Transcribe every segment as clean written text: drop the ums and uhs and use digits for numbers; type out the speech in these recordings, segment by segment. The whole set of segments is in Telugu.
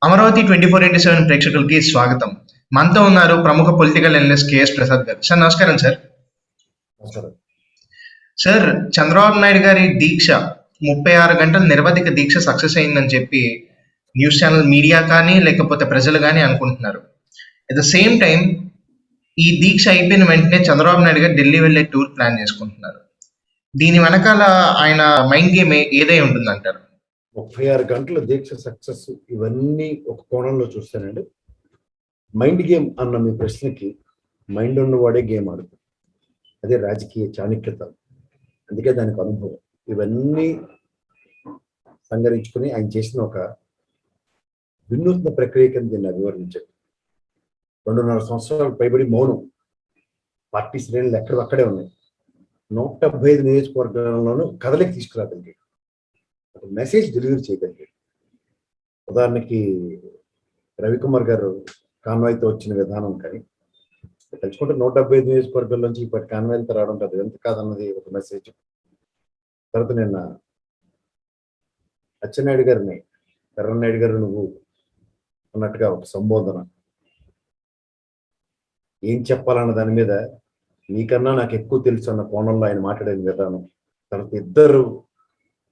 అమరావతి 24/7 ప్రేక్షకులకి స్వాగతం. మనతో ఉన్నారు ప్రముఖ పొలిటికల్ అనలిస్ట్ కేఎస్ ప్రసాద్ గారు. సార్ నమస్కారం సార్. నమస్కారం. సార్, చంద్రబాబు నాయుడు గారి దీక్ష 36 గంటల నిరవధిక దీక్ష సక్సెస్ అయిందని చెప్పి న్యూస్ ఛానల్ మీడియా కానీ లేకపోతే ప్రజలు కానీ అనుకుంటున్నారు. అట్ ద సేమ్ టైం ఈ దీక్ష అయిపోయిన వెంటనే చంద్రబాబు నాయుడు గారు ఢిల్లీ వెళ్ళే టూర్ ప్లాన్ చేసుకుంటున్నారు. దీని వెనకాల ఆయన మైండ్ గేమ్ ఏదై ఉంటుందంటారు? 36 గంటల దీక్ష సక్సెస్ ఇవన్నీ ఒక కోణంలో చూస్తానండి. మైండ్ గేమ్ అన్న మీ ప్రశ్నకి మైండ్ ఉన్నవాడే గేమ్ ఆడుతాడు. అదే రాజకీయ చాణక్యత. అందుకే దానికి అనుభవం. ఇవన్నీ సంగరించుకుని ఆయన చేసిన ఒక వినూత్న ప్రక్రియ కింద దీన్ని అభివర్ణించాడు. 2.5 సంవత్సరాలు పైబడి మౌనం. పార్టీ శ్రేణులు ఎక్కడక్కడే ఉన్నాయి. 175 నియోజకవర్గాల్లోనూ కదలికి తీసుకురాగలిగాడు. ఒక మెసేజ్ డెలివరీ చేయగలిగాడు. ఉదాహరణకి రవికుమార్ గారు కాన్వాయ్తో వచ్చిన విధానం కానీ తలుచుకుంటే 175 నియోజకవర్గాల నుంచి ఇప్పటి కాన్వాయ్తో రావడం కాదు, ఎంత కాదన్నది ఒక మెసేజ్. తర్వాత నిన్న అచ్చెన్నాయుడు గారిని ఎర్రన్నాయుడు గారు నువ్వు అన్నట్టుగా ఒక సంబోధన, ఏం చెప్పాలన్న దాని మీద నీకన్నా నాకు ఎక్కువ తెలుసు అన్న కోణంలో ఆయన మాట్లాడిన విధానం. తర్వాత ఇద్దరు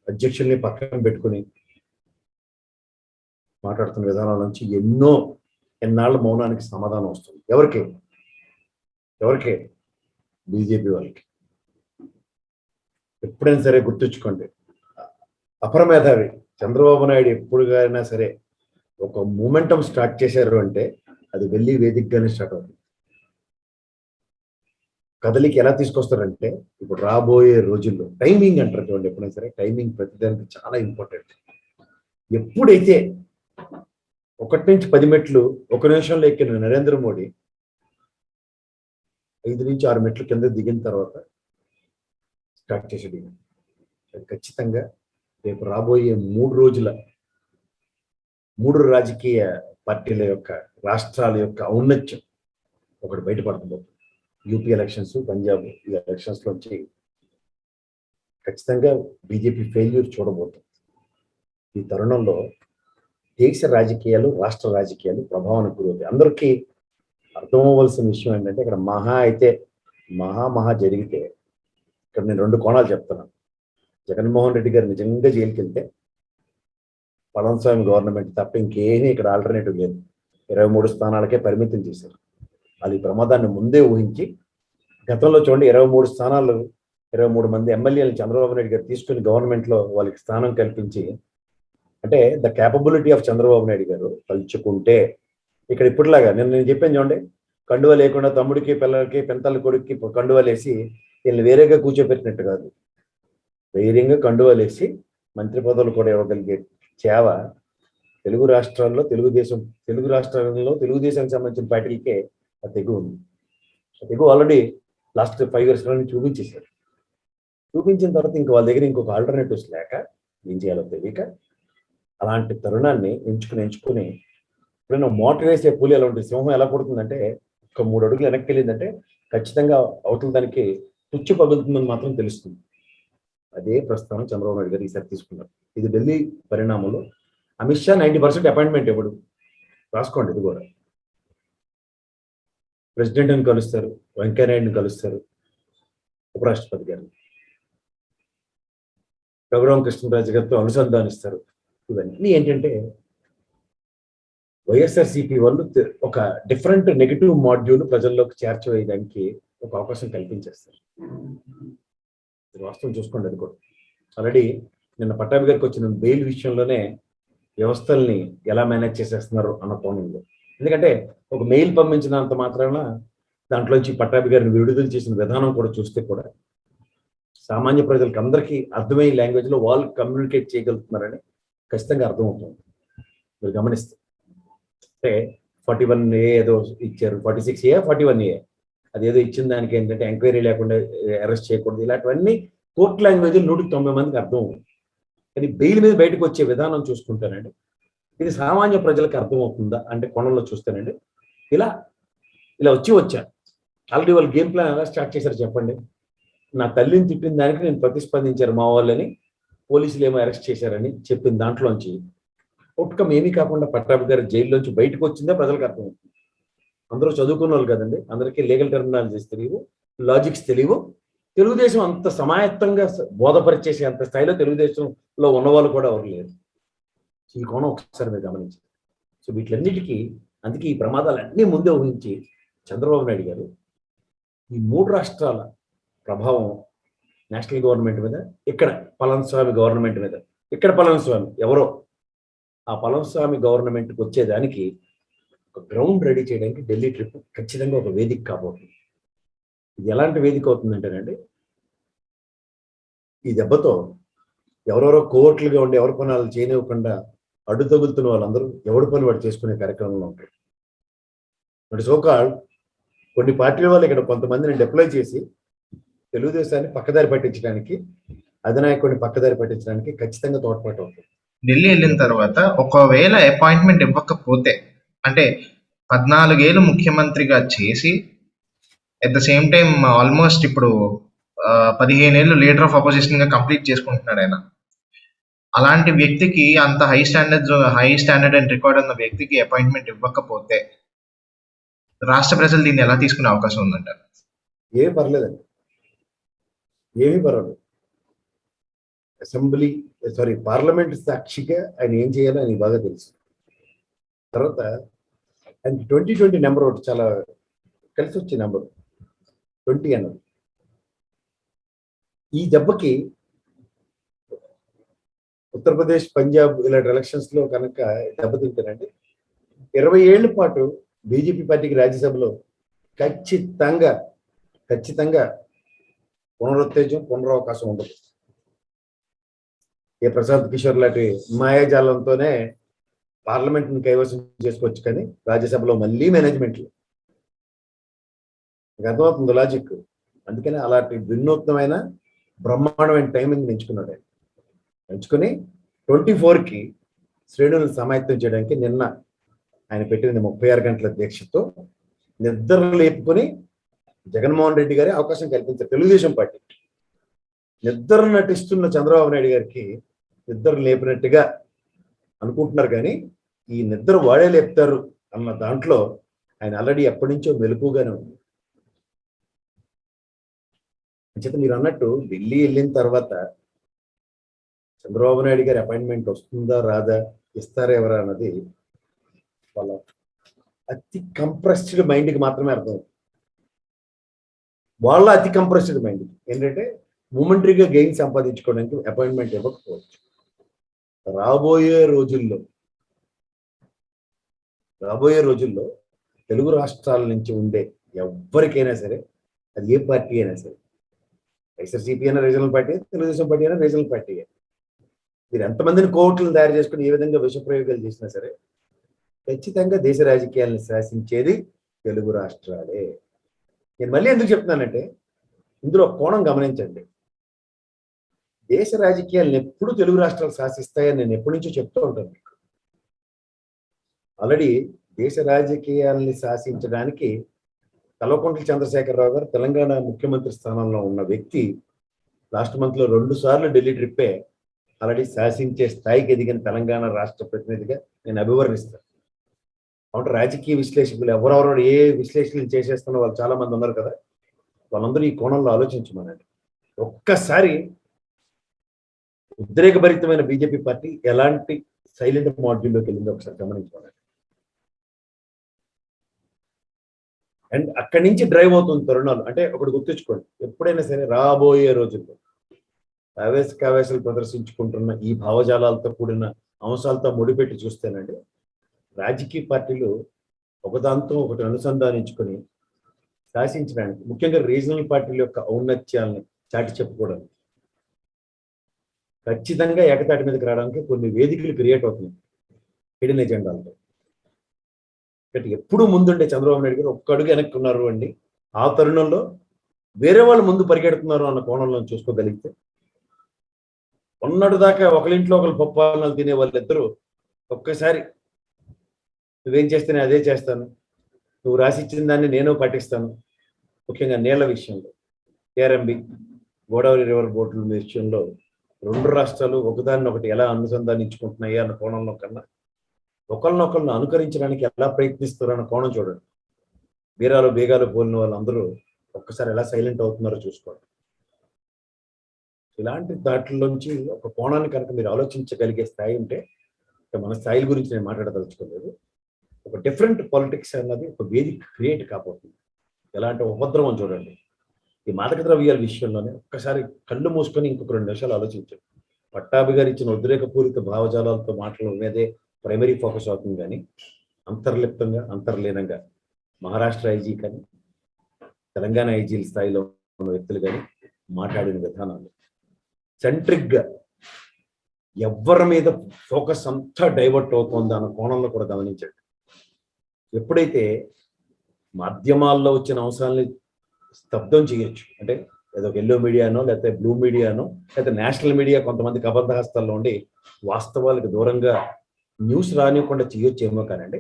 అధ్యక్షుల్ని పక్కన పెట్టుకుని మాట్లాడుతున్న విధానం నుంచి ఎన్నాళ్ళ మౌనానికి సమాధానం వస్తుంది. ఎవరికే బీజేపీ వాళ్ళకి. ఎప్పుడైనా సరే గుర్తుంచుకోండి, అపరమేధావి చంద్రబాబు నాయుడు ఎప్పుడుగైనా సరే ఒక మూమెంటం స్టార్ట్ చేశారు అంటే అది వెళ్ళి వేదికగానే స్టార్ట్ అవుతుంది. కదలికి ఎలా తీసుకొస్తారంటే ఇప్పుడు రాబోయే రోజుల్లో టైమింగ్ అంటారు చూడండి. ఎప్పుడైనా సరే టైమింగ్ ప్రతిదానికి చాలా ఇంపార్టెంట్. ఎప్పుడైతే 1 నుంచి 10 మెట్లు 1 నిమిషంలో ఎక్కిన నరేంద్ర మోడీ 5 నుంచి 6 మెట్లు కింద దిగిన తర్వాత స్టార్ట్ చేసేది అది ఖచ్చితంగా రేపు రాబోయే 3 రోజుల 3 రాజకీయ పార్టీల యొక్క రాష్ట్రాల యొక్క ఔన్నత్యం ఒకటి బయటపడుతుంది. యూపీ ఎలక్షన్స్, పంజాబ్ ఈ ఎలక్షన్స్ నుంచి ఖచ్చితంగా బీజేపీ ఫెయిల్యూర్ చూడబోతుంది. ఈ తరుణంలో దేశ రాజకీయాలు, రాష్ట్ర రాజకీయాలు ప్రభావానికి గురవుతాయి. అందరికీ అర్థం అవ్వాల్సిన విషయం ఏంటంటే ఇక్కడ మహా జరిగితే ఇక్కడ నేను 2 కోణాలు చెప్తున్నాను. జగన్మోహన్ రెడ్డి గారు నిజంగా జైలుకి వెళ్తే పళనిస్వామి గవర్నమెంట్ తప్ప ఇంకేమీ ఇక్కడ ఆల్టర్నేటివ్ లేదు. 23 స్థానాలకే పరిమితం చేశారు. వాళ్ళు ఈ ప్రమాదాన్ని ముందే ఊహించి గతంలో చూడండి 23 స్థానాలు 23 మంది ఎమ్మెల్యేలు చంద్రబాబు నాయుడు గారు తీసుకుని గవర్నమెంట్లో వాళ్ళకి స్థానం కల్పించి, అంటే the capability of Chandrababu Naidu గారు తలుచుకుంటే ఇక్కడ ఇప్పటిలాగా నేను చెప్పాను చూడండి, కండువ లేకుండా తమ్ముడికి పిల్లలకి పెంతల కొడుక్కి కండువలేసి వీళ్ళని వేరేగా కూర్చోబెట్టినట్టు కాదు, ధైర్యంగా కండువలేసి మంత్రి పదవులు కూడా ఇవ్వగలిగే చేవ తెలుగు రాష్ట్రాల్లో తెలుగుదేశానికి సంబంధించిన పార్టీలకే ఆ తెగు ఉంది. ఆ తెగు ఆల్రెడీ లాస్ట్ 5 years నుంచి చూపించేశారు. చూపించిన తర్వాత ఇంకా వాళ్ళ దగ్గర ఇంకొక ఆల్టర్నేటివ్స్ లేక ఏం చేయాలో తెలియక అలాంటి తరుణాన్ని ఎంచుకుని ఎప్పుడైనా మోటార్ వేసే పూలి ఎలా ఉంటుంది, సింహం ఎలా పడుతుందంటే ఒక 3 అడుగులు వెనక్కి వెళ్ళిందంటే ఖచ్చితంగా అవతల దానికి పుచ్చు పగులుతుందని మాత్రం తెలుస్తుంది. అదే ప్రస్తుతం చంద్రబాబు నాయుడు గారు ఈసారి తీసుకున్నారు. ఇది ఢిల్లీ పరిణామంలో అమిత్ షా 90% అపాయింట్మెంట్ ఇవ్వడు, రాసుకోండి. ఇది కూడా ప్రెసిడెంట్ని కలుస్తారు, వెంకయ్యనాయుడిని కలుస్తారు, ఉపరాష్ట్రపతి గారు రఘురామ కృష్ణరాజు గారితో అనుసంధానిస్తారు. ఇవన్నీ ఏంటంటే వైఎస్ఆర్సీపీ వాళ్ళు ఒక డిఫరెంట్ నెగిటివ్ మాడ్యూల్ ప్రజల్లోకి చేర్చవేయడానికి ఒక అవకాశం కల్పించేస్తారు. వాస్తవం చూసుకోండి. అది కూడా ఆల్రెడీ నిన్న పట్టాభి గారికి వచ్చిన బెయిల్ విషయంలోనే వ్యవస్థల్ని ఎలా మేనేజ్ చేసేస్తున్నారు అన్న కోణంలో. ఎందుకంటే ఒక మెయిల్ పంపించినంత మాత్రాన దాంట్లోంచి పట్టాభి గారిని విడుదల చేసిన విధానం కూడా చూస్తే కూడా సామాన్య ప్రజలకు అందరికీ అర్థమయ్యే లాంగ్వేజ్లో వాళ్ళు కమ్యూనికేట్ చేయగలుగుతున్నారని ఖచ్చితంగా అర్థమవుతుంది. మీరు గమనిస్తే అంటే 41A ఏదో ఇచ్చారు, 46A 41A అదేదో ఇచ్చిన దానికి ఏంటంటే ఎంక్వైరీ లేకుండా అరెస్ట్ చేయకూడదు, ఇలాంటివన్నీ కోర్ట్ లాంగ్వేజ్ 190 మందికి అర్థం అవుతుంది. కానీ బెయిల్ మీద బయటకు వచ్చే విధానం చూసుకుంటానండి, ఇది సామాన్య ప్రజలకు అర్థమవుతుందా అంటే కోణంలో చూస్తానండి. ఇలా వచ్చారు. ఆల్రెడీ వాళ్ళు గేమ్ ప్లాన్ ఎలా స్టార్ట్ చేశారు చెప్పండి. నా తల్లిని తిట్టిన దానికి నేను ప్రతిస్పందించారు మా వాళ్ళని, పోలీసులు ఏమో అరెస్ట్ చేశారని చెప్పిన దాంట్లోంచి అవుట్కమ్ ఏమీ కాకుండా పట్టాభి గారు జైల్లోంచి బయటకు వచ్చిందే ప్రజలకు అర్థమవుతుంది. అందరూ చదువుకున్న వాళ్ళు కదండి, అందరికీ లీగల్ టెర్మినాలజీస్ తెలియవు, లాజిక్స్ తెలియవు. తెలుగుదేశం అంత సమాయత్తంగా బోధపరిచేసే అంత స్థాయిలో తెలుగుదేశంలో ఉన్నవాళ్ళు కూడా ఎవరు లేరు. ఈ కోణం ఒకసారి మీరు గమనించారు. సో వీటిలన్నిటికీ అందుకే ఈ ప్రమాదాలన్నీ ముందే ఊహించి చంద్రబాబు నాయుడు గారు ఈ 3 రాష్ట్రాల ప్రభావం నేషనల్ గవర్నమెంట్ మీద, ఇక్కడ పళనిస్వామి గవర్నమెంట్ మీద, ఇక్కడ పళనిస్వామి ఎవరో ఆ పళనిస్వామి గవర్నమెంట్కి వచ్చేదానికి ఒక గ్రౌండ్ రెడీ చేయడానికి ఢిల్లీ ట్రిప్ ఖచ్చితంగా ఒక వేదిక కాబోతుంది. ఇది ఎలాంటి వేదిక అవుతుందంటేనండి, ఈ దెబ్బతో ఎవరెవరో కోర్టులుగా ఉండి ఎవరి పని వాళ్ళు చేయనివ్వకుండా అడ్డు తగులుతున్న వాళ్ళందరూ ఎవడి పని వాడు చేసుకునే కార్యక్రమంలో ఉంటారు. మరి సోకాల్ కొన్ని పార్టీల వాళ్ళు ఇక్కడ కొంతమందిని డిప్లాయ్ చేసి తెలుగుదేశాన్ని పక్కదారి పట్టించడానికి, అధినాయకుడిని పక్కదారి పట్టించడానికి ఖచ్చితంగా తోడ్పాటు అవుతుంది. ఢిల్లీ వెళ్ళిన తర్వాత ఒకవేళ అపాయింట్మెంట్ ఇవ్వకపోతే, అంటే 14 ఏళ్ళు ముఖ్యమంత్రిగా చేసి at the same time almost ఇప్పుడు 15 ఏళ్ళు లీడర్ ఆఫ్ అపోజిషన్ గా కంప్లీట్ చేసుకుంటున్నాడు ఆయన. అలాంటి వ్యక్తికి, అంత హై స్టాండర్డ్ అండ్ రికార్డ్ ఉన్న వ్యక్తికి అపాయింట్మెంట్ ఇవ్వకపోతే రాష్ట్ర ప్రజలు దీన్ని ఎలా తీసుకునే అవకాశం ఉందంటారు? ఏమీ పర్లేదండి, ఏమీ పర్వాలేదు. పార్లమెంట్ సాక్షిగా ఆయన ఏం చేయాలో ఆయన బాగా తెలుసు. తర్వాత ఆయన 2020 నెంబర్ ఒకటి చాలా కలిసి వచ్చే నెంబర్ 20 అన్నది. ఈ దెబ్బకి ఉత్తరప్రదేశ్, పంజాబ్ ఇలాంటి ఎలక్షన్స్ లో కనుక దెబ్బతింటారంటే 20 ఏళ్ల పాటు బీజేపీ పార్టీకి రాజ్యసభలో ఖచ్చితంగా పునరుత్తేజం, పునరవకాశం ఉండదు. ఏ ప్రశాంత్ కిషోర్ లాంటి మాయాజాలంతోనే పార్లమెంట్ ని కైవసం చేసుకోవచ్చు, కానీ రాజ్యసభలో మళ్ళీ మేనేజ్మెంట్లు. అర్థమవుతుంది లాజిక్. అందుకని అలాంటి వినూత్నమైన బ్రహ్మాండమైన టైమింగ్ ఎంచుకున్నాడు. ఎంచుకుని 24కి శ్రేణులను సమాయత్తం చేయడానికి నిన్న ఆయన పెట్టిన 36 గంటల దీక్షతో నిద్ర లేపుకొని జగన్మోహన్ రెడ్డి గారి అవకాశం కల్పించారు. తెలుగుదేశం పార్టీ నిద్ర నటిస్తున్న చంద్రబాబు నాయుడు గారికి నిద్ర లేపినట్టుగా అనుకుంటున్నారు, కానీ ఈ నిద్ర వాడే లేపుతారు అన్న దాంట్లో ఆయన ఆల్రెడీ ఎప్పటి నుంచో మెలకుగానే ఉంది. అంచేత మీరు అన్నట్టు ఢిల్లీ వెళ్ళిన తర్వాత చంద్రబాబు నాయుడు గారి అపాయింట్మెంట్ వస్తుందా రాదా, ఇస్తారా ఎవరా అన్నది వాళ్ళ అతి కంప్రెస్డ్ మైండ్కి మాత్రమే అర్థం. వాళ్ళ అతి కంప్రెస్డ్ మైండ్ ఏంటంటే మూమెంటరీగా గెయిన్ సంపాదించుకోవడానికి అపాయింట్మెంట్ ఇవ్వకపోవచ్చు. రాబోయే రోజుల్లో తెలుగు రాష్ట్రాల నుంచి ఉండే ఎవరికైనా సరే, అది ఏ పార్టీ అయినా సరే, వైఎస్ఆర్సీపీ అయినా రీజనల్ పార్టీ, తెలుగుదేశం పార్టీ అయినా రీజనల్ పార్టీ, మీరు ఎంతమందిని కోర్టులను తయారు చేసుకుని ఏ విధంగా విషప్రయోగాలు చేసినా సరే ఖచ్చితంగా దేశ రాజకీయాలను శాసించేది తెలుగు రాష్ట్రాలే. నేను మళ్ళీ ఎందుకు చెప్తున్నానంటే ఇందులో కోణం గమనించండి. దేశ రాజకీయాలను ఎప్పుడు తెలుగు రాష్ట్రాలు శాసిస్తాయని నేను ఎప్పటి నుంచో చెప్తూ ఉంటాను మీకు. ఆల్రెడీ దేశ రాజకీయాలని శాసించడానికి కల్వకుంట్ల చంద్రశేఖరరావు గారు తెలంగాణ ముఖ్యమంత్రి స్థానంలో ఉన్న వ్యక్తి లాస్ట్ మంత్ లో 2 సార్లు ఢిల్లీ ట్రిప్పే ఆల్రెడీ శాసించే స్థాయికి ఎదిగిన తెలంగాణ రాష్ట్ర ప్రతినిధిగా నేను అభివర్ణిస్తాను. కాబట్టి రాజకీయ విశ్లేషకులు ఎవరెవరు ఏ విశ్లేషణలు చేసేస్తున్న వాళ్ళు చాలా మంది ఉన్నారు కదా, వాళ్ళందరూ ఈ కోణంలో ఆలోచించమనండి. ఒక్కసారి ఉద్రేకభరితమైన బీజేపీ పార్టీ ఎలాంటి సైలెంట్ మాడ్యూల్లోకి వెళ్ళిందో ఒకసారి గమనించమనండి. అండ్ అక్కడి నుంచి డ్రైవ్ అవుతుంది తరుణాలు. అంటే ఒకటి గుర్తుంచుకోండి, ఎప్పుడైనా సరే రాబోయే రోజుల్లో ఆవేశాలు ప్రదర్శించుకుంటున్న ఈ భావజాలాలతో కూడిన అంశాలతో ముడిపెట్టి చూస్తేనండి, రాజకీయ పార్టీలు ఒకదాంతో ఒకటి అనుసంధానించుకొని శాసించడానికి, ముఖ్యంగా రీజనల్ పార్టీల యొక్క ఔన్నత్యాలను చాటి చెప్పుకోవడానికి, ఖచ్చితంగా ఏకతాటి మీదకి రావడానికి కొన్ని వేదికలు క్రియేట్ అవుతున్నాయి హిడెన్ ఎజెండాలతో. ఎప్పుడు ముందుండే చంద్రబాబు నాయుడు గారు ఒక్క అడుగు వెనక్కి ఉన్నారు అండి. ఆ తరుణంలో వేరే వాళ్ళు ముందు పరిగెడుతున్నారు అన్న కోణంలో చూసుకోగలిగితే, ఉన్నటిదాకా ఒకరింట్లో ఒకరు పప్పాలు తినే వాళ్ళిద్దరూ ఒక్కసారి నువ్వేం చేస్తేనే అదే చేస్తాను, నువ్వు రాసిచ్చిన దాన్ని నేను పాటిస్తాను, ముఖ్యంగా నీళ్ల విషయంలో కేఆర్ఎంబి గోదావరి రివర్ బోర్డుల విషయంలో 2 రాష్ట్రాలు ఒకదాన్ని ఒకటి ఎలా అనుసంధానించుకుంటున్నాయి అన్న కోణంలో కన్నా ఒకళ్ళనొకళ్ళని అనుకరించడానికి ఎలా ప్రయత్నిస్తారన్న కోణం చూడండి. బీరాలు బేగాలు పోలిన వాళ్ళందరూ ఒక్కసారి ఎలా సైలెంట్ అవుతున్నారో చూసుకోండి. ఇలాంటి దాంట్లోంచి ఒక కోణాన్ని కనుక మీరు ఆలోచించగలిగే స్థాయి ఉంటే, మన స్థాయిల గురించి నేను మాట్లాడదలుచుకోలేదు. ఒక డిఫరెంట్ పాలిటిక్స్ అన్నది ఒక వేదిక క్రియేట్ కాబోతుంది. ఎలాంటి ఉపద్రవం చూడండి. ఈ మాదక ద్రవ్యాల విషయంలోనే ఒక్కసారి కళ్ళు మూసుకొని ఇంకొక 2 నిమిషాలు ఆలోచించండి. పట్టాభి గారు ఇచ్చిన ఉద్రేకపూరిత భావజాలాలతో మాటల మీదే ప్రైమరీ ఫోకస్ అవుతుంది కానీ అంతర్లిప్తంగా అంతర్లీనంగా మహారాష్ట్ర ఐజీ కానీ తెలంగాణ ఐజీల స్థాయిలో ఉన్న వ్యక్తులు కానీ మాట్లాడిన విధానాలు సెంట్రిక్గా ఎవరి మీద ఫోకస్ అంతా డైవర్ట్ అవుతుంది అన్న కోణంలో కూడా గమనించండి. ఎప్పుడైతే మాధ్యమాల్లో వచ్చిన అంశాలని స్తబ్దం చేయొచ్చు, అంటే ఏదో ఎల్లో మీడియానో లేకపోతే బ్లూ మీడియానో లేకపోతే నేషనల్ మీడియా కొంతమంది కబంధహస్తాల్లో ఉండి వాస్తవాలకు దూరంగా న్యూస్ రానివ్వకుండా చేయొచ్చేమో కానండి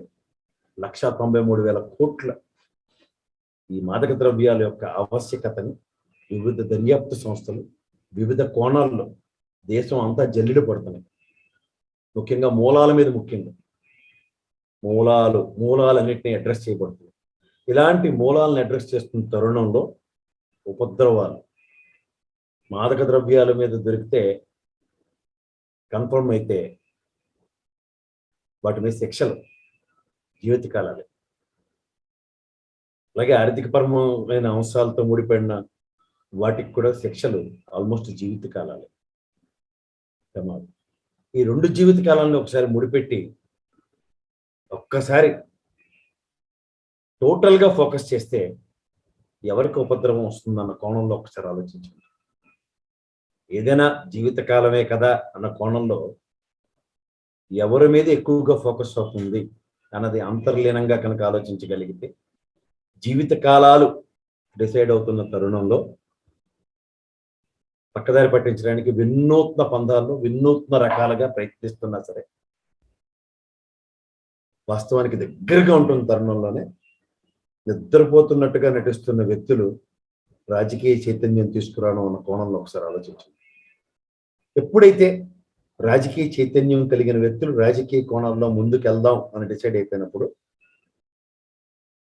1,93,000 కోట్ల ఈ మాదక ద్రవ్యాల యొక్క ఆవశ్యకతని వివిధ దర్యాప్తు సంస్థలు వివిధ కోణాల్లో దేశం అంతా జల్లిడ పడుతున్నాయి. ముఖ్యంగా మూలాల మీద మూలాలన్నింటినీ అడ్రస్ చేయబడుతుంది. ఇలాంటి మూలాలను అడ్రస్ చేస్తున్న తరుణంలో ఉపద్రవాలు మాదక ద్రవ్యాల మీద దొరికితే కన్ఫర్మ్ అయితే వాటి మీద శిక్షలు జీవితకాలాలు, అలాగే ఆర్థికపరమైన అంశాలతో ముడిపడిన వాటికి కూడా శిక్షలు ఆల్మోస్ట్ జీవితకాలాలే. ఈ 2 జీవితకాలాలను ఒకసారి ముడిపెట్టి ఒక్కసారి టోటల్గా ఫోకస్ చేస్తే ఎవరికి ఉపద్రవం వస్తుందన్న కోణంలో ఒకసారి ఆలోచించండి. ఏదైనా జీవితకాలమే కదా అన్న కోణంలో ఎవరి మీద ఎక్కువగా ఫోకస్ అవుతుంది అన్నది అంతర్లీనంగా కనుక ఆలోచించగలిగితే జీవితకాలాలు డిసైడ్ అవుతున్న తరుణంలో పక్కదారి పట్టించడానికి వినూత్న పందాల్లో వినూత్న రకాలుగా ప్రయత్నిస్తున్నా సరే వాస్తవానికి దగ్గరగా ఉంటున్న తరుణంలోనే నిద్రపోతున్నట్టుగా నటిస్తున్న వ్యక్తులు రాజకీయ చైతన్యం తీసుకురావడం అన్న కోణంలో ఒకసారి ఆలోచించండి. ఎప్పుడైతే రాజకీయ చైతన్యం కలిగిన వ్యక్తులు రాజకీయ కోణంలో ముందుకు వెళ్దాం అని డిసైడ్ అయిపోయినప్పుడు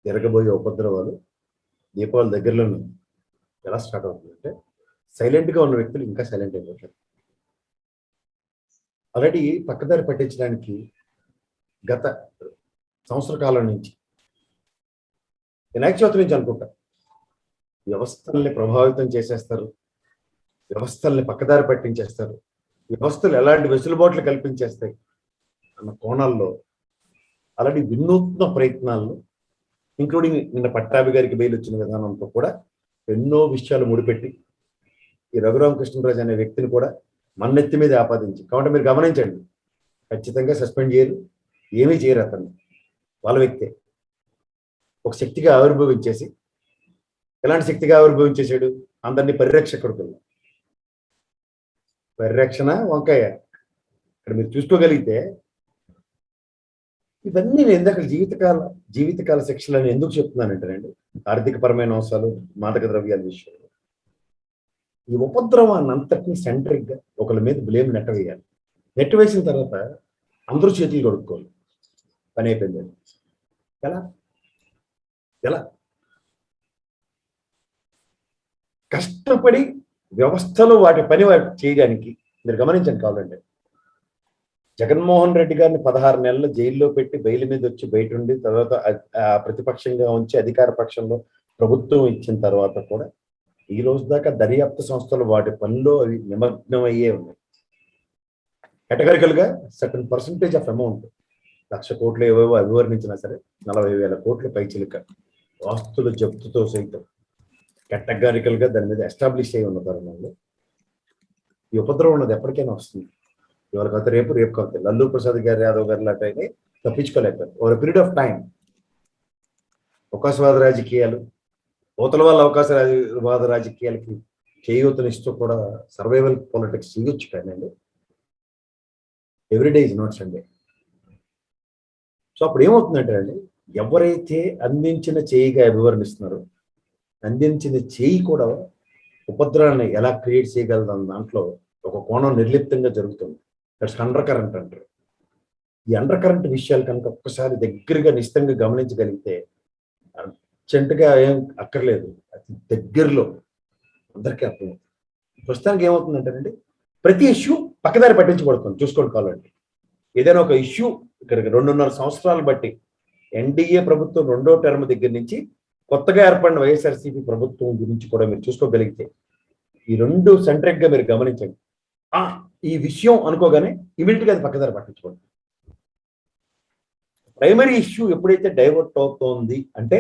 జరగబోయే ఉపద్రవాలు దీపావళి దగ్గరలో ఎలా స్టార్ట్ అవుతుందంటే సైలెంట్గా ఉన్న వ్యక్తులు ఇంకా సైలెంట్ అయిపోతారు. ఆల్రెడీ పక్కదారి పట్టించడానికి గత సంవత్సర కాలం నుంచి వినాయక చవితి నుంచి అనుకుంటా వ్యవస్థల్ని ప్రభావితం చేసేస్తారు, వ్యవస్థల్ని పక్కదారి పట్టించేస్తారు, వ్యవస్థలు ఎలాంటి వెసులుబాట్లు కల్పించేస్తాయి అన్న కోణాల్లో అలాంటి వినూత్న ప్రయత్నాలను ఇంక్లూడింగ్ నిన్న పట్టాభి గారికి బెయిల్ వచ్చిన విధానంతో కూడా ఎన్నో విషయాలు ముడిపెట్టి ఈ రఘురామకృష్ణరాజు అనే వ్యక్తిని కూడా మన్నెత్తి మీద ఆపాదించి, కాబట్టి మీరు గమనించండి, ఖచ్చితంగా సస్పెండ్ చేయరు, ఏమీ చేయరు. అతన్ని వాళ్ళ వ్యక్తే ఒక శక్తిగా ఆవిర్భవించేసి ఎలాంటి శక్తిగా ఆవిర్భవించేశాడు? అందరినీ పరిరక్షకుడు. పరిరక్షణ వంకాయ ఇక్కడ మీరు చూసుకోగలిగితే ఇవన్నీ నేను ఇందాక జీవితకాల శిక్షలను ఎందుకు చెప్తున్నానంటేనండి ఆర్థికపరమైన అంశాలు మాదక ద్రవ్యాల విషయంలో ఈ ఉపద్రవాన్ని అంతటినీ సెంట్రిక్గా ఒకళ్ళ మీద బ్లేమ్ నెట్టవేయాలి. నెట్టవేసిన తర్వాత అందరూ చేతులు కొడుక్కోవాలి, పని అయిపోయిందండి. ఎలా కష్టపడి వ్యవస్థలో వాటి పని చేయడానికి మీరు గమనించండి. కావాలంటే జగన్మోహన్ రెడ్డి గారిని 16 నెలలు జైల్లో పెట్టి బెయిల్ మీద వచ్చి బయట ఉండి తర్వాత ప్రతిపక్షంగా ఉంచి అధికార పక్షంలో ప్రభుత్వం ఇచ్చిన తర్వాత కూడా ఈ రోజు దాకా దర్యాప్తు సంస్థలు వాటి పనిలో అవి నిమగ్నం అయ్యే ఉన్నాయి. కేటగిరికల్గా సర్టన్ పర్సంటేజ్ ఆఫ్ అమౌంట్ 1,00,000 కోట్లు ఏవేవో అభివర్ణించినా సరే 40,000 కోట్ల పైచిలుక ఆస్తుల జప్తుతో సైతం కేటగారికల్గా దాని మీద ఎస్టాబ్లిష్ అయి ఉన్న తరుణంలో ఈ ఉపద్రవం ఉన్నది ఎప్పటికైనా వస్తుంది. ఎవరికైతే రేపు కాదు లల్లూ ప్రసాద్ గారు యాదవ్ గారు లాంటి తప్పించుకోలేకపోయారు. ఓవర్ పీరియడ్ ఆఫ్ టైం అవకాశవాద రాజకీయాలు అవతల వాళ్ళ అవకాశవాద రాజకీయాలకి చేయూతనిస్తూ కూడా సర్వైవల్ పాలిటిక్స్ చేయొచ్చు. కానీ everyday is not Sunday. So అప్పుడు ఏమవుతుందంటే అండి, ఎవరైతే అందించిన చేయిగా అభివర్ణిస్తున్నారో అందించిన చేయి కూడా ఉపద్రవాన్ని ఎలా క్రియేట్ చేయగలదన్న దాంట్లో ఒక కోణం నిర్లిప్తంగా జరుగుతుంది. దట్స్ అండర్ కరెంట్ అంటారు. ఈ అండర్ కరెంట్ విషయాలు కనుక ఒక్కసారి దగ్గరగా నిశ్చితంగా గమనించగలిగితే అర్జెంటుగా ఏం అక్కర్లేదు, అతి దగ్గరలో అందరికీ అర్థమవుతుంది. ప్రస్తుతానికి ఏమవుతుందంటేనండి, ప్రతి ఇష్యూ పక్కదారి పట్టించబడుతుంది. చూసుకోండి కావాలండి, ఏదైనా ఒక ఇష్యూ ఇక్కడ 2.5 సంవత్సరాలు బట్టి ఎన్డీఏ ప్రభుత్వం 2వ టర్మ్ దగ్గర నుంచి కొత్తగా ఏర్పడిన వైఎస్ఆర్సీపీ ప్రభుత్వం గురించి కూడా మీరు చూసుకోగలిగితే ఈ 2 సెంట్రిక్ గా మీరు గమనించండి. ఈ విషయం అనుకోగానే ఇమీడియట్ గా అది పక్కదారి పట్టించుకోండి. ప్రైమరీ ఇష్యూ ఎప్పుడైతే డైవర్ట్ అవుతోంది అంటే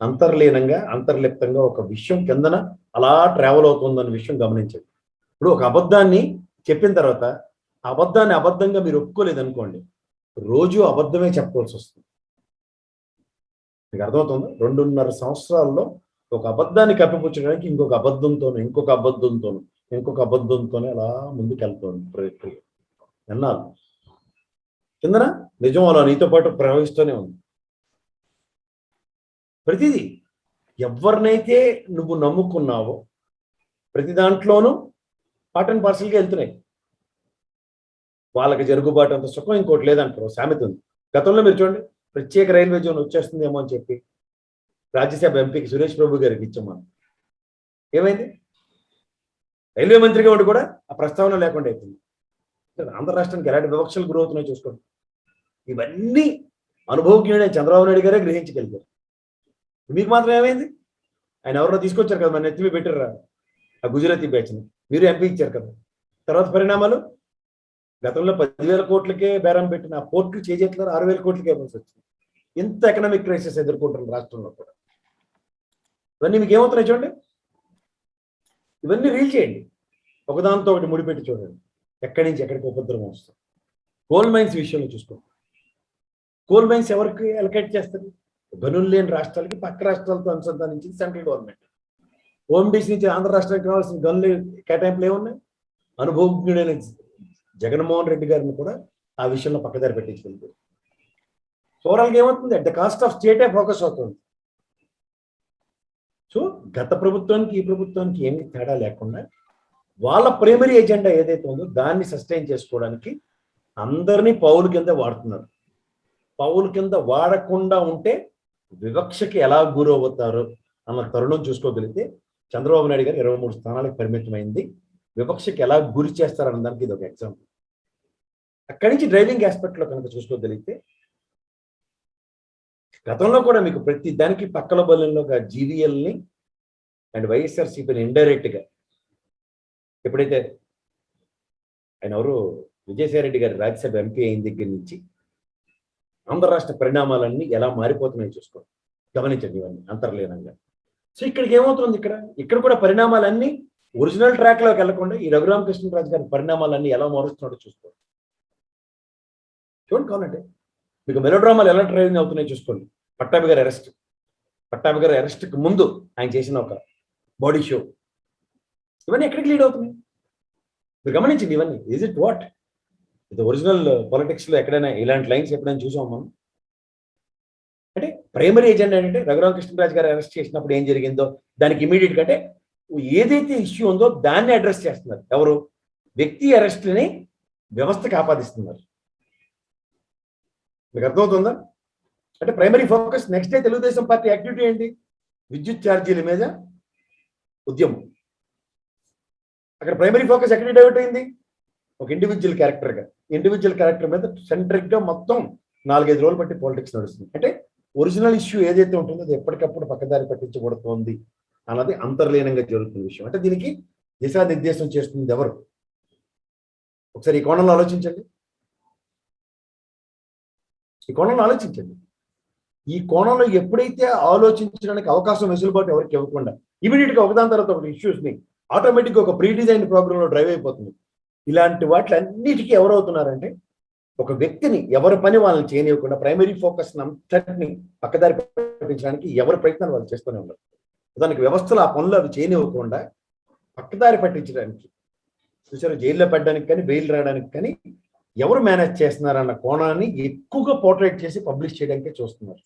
అంతర్లీనంగా అంతర్లిప్తంగా ఒక విషయం కిందన అలా ట్రావెల్ అవుతుందన్న విషయం గమనించండి. ఇప్పుడు ఒక అబద్ధాన్ని చెప్పిన తర్వాత ఆ అబద్ధాన్ని అబద్ధంగా మీరు ఒప్పుకోలేదు అనుకోండి, రోజు అబద్ధమే చెప్పవలసి వస్తుంది. మీకు అర్థమవుతుందా? 2.5 సంవత్సరాల్లో ఒక అబద్ధాన్ని కప్పిపుచ్చడానికి ఇంకొక అబద్ధంతోనే ఇంకొక అబద్ధంతోనే ఇంకొక అబద్ధంతోనే అలా ముందుకెళ్తుంది ప్రక్రియ. ఎన్నాళ్ళు కిందన నిజం అలా నీతో పాటు ప్రవహిస్తూనే ఉంది. ప్రతిదీ ఎవరినైతే నువ్వు నమ్ముకున్నావో ప్రతి దాంట్లోనూ పార్ట్ అండ్ పార్సల్గా వెళ్తున్నాయి. వాళ్ళకి జరుగుబాటు అంత సుఖం ఇంకోటి లేదంటారు. సామెత ఉంది. గతంలో మీరు చూడండి, ప్రత్యేక రైల్వే జోన్ వచ్చేస్తుందేమో అని చెప్పి రాజ్యసభ ఎంపీకి సురేష్ ప్రభు గారికి ఇచ్చాం మనం. ఏమైంది? రైల్వే మంత్రిగా ఉండి కూడా ఆ ప్రస్తావన లేకుండా అయిపోయింది. ఆంధ్ర రాష్ట్రానికి ఎలాంటి వివక్షలు గురవుతున్నాయో చూసుకోండి. ఇవన్నీ అనుభవజ్ఞుడైన చంద్రబాబు నాయుడు గారే గ్రహించగలిగారు. మీకు మాత్రం ఏమైంది? ఆయన ఎవరో తీసుకొచ్చారు కదా, మన నెత్తిమి పెట్టారు ఆ గుజరాతీ బ్యాచ్ని, మీరు ఎంపీ ఇచ్చారు కదా. తర్వాత పరిణామాలు, గతంలో 10,000 కోట్లకే బేరం పెట్టిన ఆ పోర్టులు చేజెట్లలో 6,000 కోట్లకే ఇవ్వాల్సి వచ్చింది. ఇంత ఎకనామిక్ క్రైసిస్ ఎదుర్కొంటున్నారు రాష్ట్రంలో కూడా. ఇవన్నీ మీకు ఏమవుతున్నాయి చూడండి. ఇవన్నీ రీల్ చేయండి, ఒకదాంతో ఒకటి ముడిపెట్టి చూడండి, ఎక్కడి నుంచి ఎక్కడికి ఉపద్రవం వస్తుంది. కోల్ మైన్స్ విషయంలో చూసుకోండి. కోల్ మైన్స్ ఎవరికి అలకేట్ చేస్తారు? గనులు లేని రాష్ట్రాలకి, పక్క రాష్ట్రాలతో అనుసంధానించింది సెంట్రల్ గవర్నమెంట్. ఓఎండీసీ నుంచి ఆంధ్ర రాష్ట్రానికి రావాల్సిన గనులు కేటాయింపులు ఏమున్నాయి? అనుభవజ్ఞుడైన జగన్మోహన్ రెడ్డి గారిని కూడా ఆ విషయంలో పక్కదారి పెట్టించుకెళ్తారు. ఓవరాల్గా ఏమవుతుంది? అట్ ద కాస్ట్ ఆఫ్ స్టేటే ఫోకస్ అవుతుంది. సో గత ప్రభుత్వానికి ఈ ప్రభుత్వానికి ఏమీ తేడా లేకుండా వాళ్ళ ప్రైమరీ ఎజెండా ఏదైతే ఉందో దాన్ని సస్టైన్ చేసుకోవడానికి అందరినీ పౌలు కింద వాడుతున్నారు. పౌలు కింద వాడకుండా ఉంటే వివక్షకి ఎలా గురవుతారు అన్న తరుణం చూసుకోగలిగితే చంద్రబాబు నాయుడు గారు 23 స్థానాలకు పరిమితమైంది. వివక్షకి ఎలా గురి చేస్తారన్న దానికి ఇది ఒక ఎగ్జాంపుల్. అక్కడి నుంచి డ్రైవింగ్ ఆస్పెక్ట్ లో కనుక చూసుకోగలిగితే గతంలో కూడా మీకు ప్రతి దానికి పక్కల బలంలో జీవీఎల్ని అండ్ వైఎస్ఆర్సీపీని ఇండైరెక్ట్ గా ఎప్పుడైతే ఆయన ఎవరు విజయసాయిరెడ్డి గారి రాజ్యసభ ఎంపీ అయిన దగ్గర నుంచి ఆంధ్ర రాష్ట్ర పరిణామాలన్నీ ఎలా మారిపోతున్నాయో చూసుకోండి, గమనించండి ఇవన్నీ అంతర్లీనంగా. సో ఇక్కడికి ఏమవుతుంది, ఇక్కడ కూడా పరిణామాలన్నీ ఒరిజినల్ ట్రాక్ లోకి వెళ్లకుండా ఈ రఘురామకృష్ణరాజు గారి పరిణామాలన్నీ ఎలా మారుస్తున్నాడో చూసుకోండి. చూడండి కావాలంటే మీకు మెలోడ్రామాలు ఎలా ట్రైనింగ్ అవుతున్నాయో చూసుకోండి. పట్టాభి గారి అరెస్ట్కి ముందు ఆయన చేసిన ఒక బాడీ షో, ఇవన్నీ ఎక్కడికి లీడ్ అవుతున్నాయి మీరు గమనించండి. ఇవన్నీ ఈజ్ ఇట్ వాట్ ఇది ఒరిజినల్ పాలిటిక్స్ లో ఎక్కడైనా ఇలాంటి లైన్స్ ఎప్పుడైనా చూసాం మనం? అంటే ప్రైమరీ ఎజెండా ఏంటంటే రఘురామకృష్ణరాజు గారు అరెస్ట్ చేసినప్పుడు ఏం జరిగిందో దానికి ఇమీడియట్ గా అంటే ఏదైతే ఇష్యూ ఉందో దాన్ని అడ్రస్ చేస్తున్నారు. ఎవరు? వ్యక్తి అరెస్ట్ని వ్యవస్థకు ఆపాదిస్తున్నారు. మీకు అర్థమవుతుందా? అంటే primary focus. Next day Telugu Desam party activity ఏంటి? విద్యుత్ ఛార్జీల మీద ఉద్యమం. అక్కడ ప్రైమరీ ఫోకస్ ఎక్కడ డైవర్ట్ అయింది? ఒక ఇండివిజువల్ క్యారెక్టర్ మీద సెంట్రిక్ గా మొత్తం 4-5 రోజులు బట్టి పాలిటిక్స్ నడుస్తుంది. అంటే ఒరిజినల్ ఇష్యూ ఏదైతే ఉంటుందో అది ఎప్పటికప్పుడు పక్కదారి పట్టించబడుతోంది అన్నది అంతర్లీనంగా జరుగుతున్న విషయం. అంటే దీనికి దిశానిర్దేశం చేస్తుంది ఎవరు? ఒకసారి ఈ కోణంలో ఆలోచించండి. ఈ కోణంలో ఎప్పుడైతే ఆలోచించడానికి అవకాశం వెసులుబాటు ఎవరికి ఇవ్వకుండా ఇమీడియట్ గా ఒకదాని తర్వాత ఒక ఇష్యూస్ ని ఆటోమేటిక్ గా ఒక ప్రీ డిజైన్ ప్రోగ్రామ్ లో డ్రైవ్ అయిపోతుంది. ఇలాంటి వాటిలన్నిటికీ ఎవరవుతున్నారంటే ఒక వ్యక్తిని ఎవరి పని వాళ్ళని చేయనివ్వకుండా ప్రైమరీ ఫోకస్ అంతటిని పక్కదారి పట్టించడానికి ఎవరి ప్రయత్నాలు వాళ్ళు చేస్తూనే ఉన్నారు. దానికి వ్యవస్థలు ఆ పనులు అవి చేయనివ్వకుండా పక్కదారి పట్టించడానికి, చూసారు, జైల్లో పెట్టడానికి కానీ బెయిల్ రావడానికి కానీ ఎవరు మేనేజ్ చేస్తున్నారన్న కోణాన్ని ఎక్కువగా పోర్ట్రేట్ చేసి పబ్లిష్ చేయడానికే చూస్తున్నారు.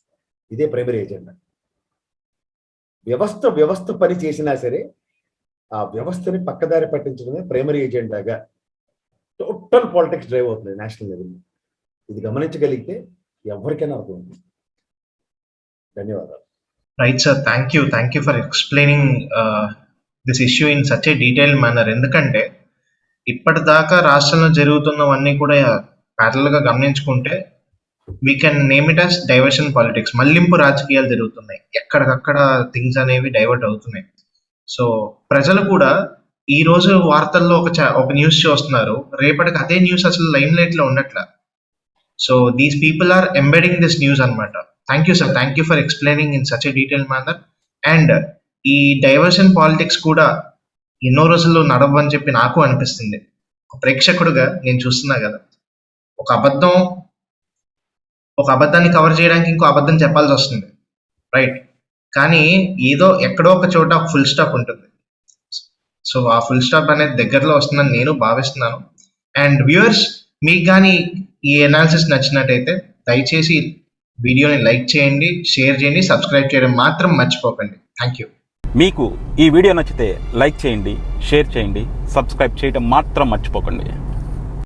ఇదే ప్రైమరీ ఎజెండా. వ్యవస్థ పని చేసినా సరే ఆ వ్యవస్థని పక్కదారి పట్టించడమే ప్రైమరీ ఎజెండాగా టోటల్ పాలిటిక్స్ డ్రైవ్ అవుతుంది నేషనల్ లెవెల్లో. ఇది గమనించగలిగితే ఎవరికైనా అర్థమవుతుంది. ధన్యవాదాలు. Right sir, thank you for explaining this issue in such a detailed manner. ఎందుకంటే ఇప్పటిదాకా రాష్ట్రంలో జరుగుతున్నవన్నీ కూడా ప్యారల్ గా గమనించుకుంటే we can name it as diversion politics. మళ్లింపు రాజకీయాలు జరుగుతున్నాయి, ఎక్కడికక్కడ థింగ్స్ అనేవి డైవర్ట్ అవుతున్నాయి. సో ప్రజలు కూడా ఈ రోజు వార్తల్లో ఒక న్యూస్ చూస్తున్నారు, రేపటికి అదే న్యూస్ అసలు లైమ్ లైట్ లో ఉన్నట్ల. So these people are embedding this news అనమాట. Thank you sir, thank you for explaining in such a detail manner. And ఈ డైవర్షన్ పాలిటిక్స్ కూడా ఎన్నో రోజుల్లో నడవని చెప్పి నాకు అనిపిస్తుంది. ఒక ప్రేక్షకుడుగా నేను చూస్తున్నా కదా, ఒక అబద్ధాన్ని కవర్ చేయడానికి ఇంకో అబద్ధం చెప్పాల్సి వస్తుంది, రైట్? కానీ ఏదో ఎక్కడో ఒక చోట ఫుల్ స్టాప్ ఉంటుంది. సో ఆ ఫుల్ స్టాప్ అనేది దగ్గరలో వస్తుందని నేను భావిస్తున్నాను. అండ్ వ్యూయర్స్, మీకు కానీ ఈ అనాలిసిస్ నచ్చినట్టయితే దయచేసి వీడియోని లైక్ చేయండి, షేర్ చేయండి, సబ్స్క్రైబ్ చేయడం మాత్రం మర్చిపోకండి. Thank you. మీకు ఈ వీడియో నచ్చితే లైక్ చేయండి, షేర్ చేయండి, సబ్స్క్రైబ్ చేయడం మాత్రం మర్చిపోకండి.